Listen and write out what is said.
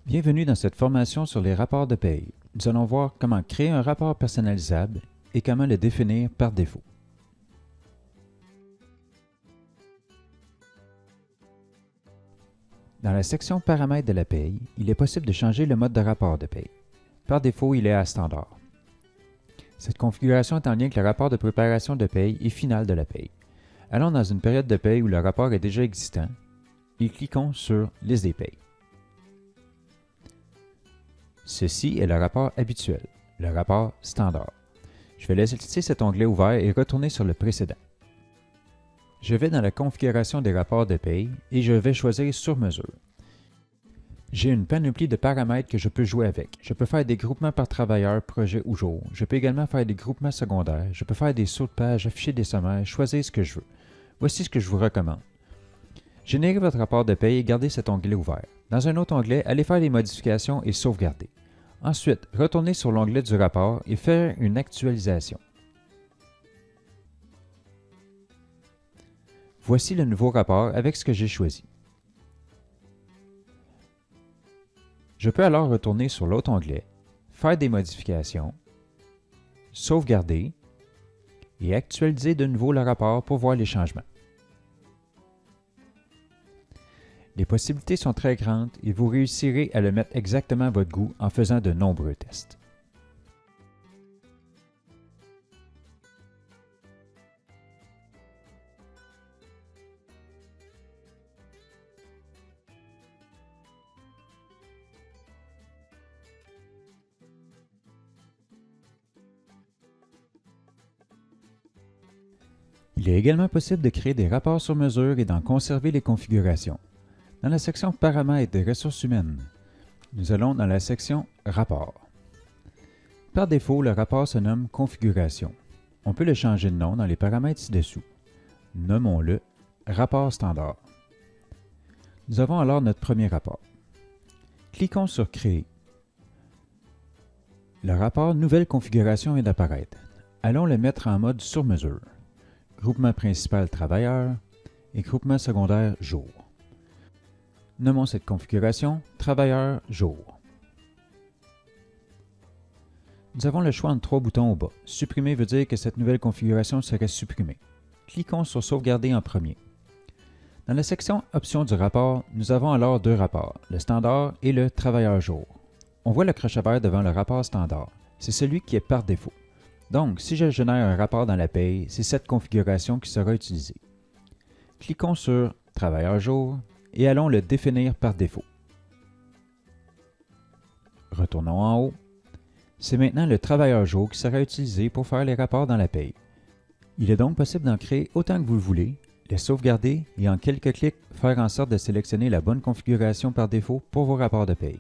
Bienvenue dans cette formation sur les rapports de paye. Nous allons voir comment créer un rapport personnalisable et comment le définir par défaut. Dans la section Paramètres de la paye, il est possible de changer le mode de rapport de paye. Par défaut, il est à standard. Cette configuration est en lien avec le rapport de préparation de paye et final de la paye. Allons dans une période de paye où le rapport est déjà existant et cliquons sur Liste des payes. Ceci est le rapport habituel, le rapport standard. Je vais laisser cet onglet ouvert et retourner sur le précédent. Je vais dans la configuration des rapports de paye et je vais choisir sur mesure. J'ai une panoplie de paramètres que je peux jouer avec. Je peux faire des groupements par travailleur, projet ou jour. Je peux également faire des groupements secondaires. Je peux faire des sauts de page, afficher des sommaires, choisir ce que je veux. Voici ce que je vous recommande. Générez votre rapport de paye et gardez cet onglet ouvert. Dans un autre onglet, allez faire les modifications et sauvegarder. Ensuite, retournez sur l'onglet du rapport et faire une actualisation. Voici le nouveau rapport avec ce que j'ai choisi. Je peux alors retourner sur l'autre onglet, faire des modifications, sauvegarder et actualiser de nouveau le rapport pour voir les changements. Les possibilités sont très grandes et vous réussirez à le mettre exactement à votre goût en faisant de nombreux tests. Il est également possible de créer des rapports sur mesure et d'en conserver les configurations. Dans la section Paramètres des ressources humaines, nous allons dans la section Rapports. Par défaut, le rapport se nomme Configuration. On peut le changer de nom dans les paramètres ci-dessous. Nommons-le Rapport standard. Nous avons alors notre premier rapport. Cliquons sur Créer. Le rapport Nouvelle configuration vient d'apparaître. Allons le mettre en mode sur mesure. Groupement principal travailleur et groupement secondaire jour. Nommons cette configuration Travailleur jour. Nous avons le choix entre trois boutons au bas. Supprimer veut dire que cette nouvelle configuration serait supprimée. Cliquons sur Sauvegarder en premier. Dans la section Options du rapport, nous avons alors deux rapports, le standard et le Travailleur jour. On voit le crochet vert devant le rapport standard. C'est celui qui est par défaut. Donc, si je génère un rapport dans la paye, c'est cette configuration qui sera utilisée. Cliquons sur Travailleur jour et allons le définir par défaut. Retournons en haut. C'est maintenant le Travailleur jour qui sera utilisé pour faire les rapports dans la paye. Il est donc possible d'en créer autant que vous le voulez, les sauvegarder et en quelques clics faire en sorte de sélectionner la bonne configuration par défaut pour vos rapports de paye.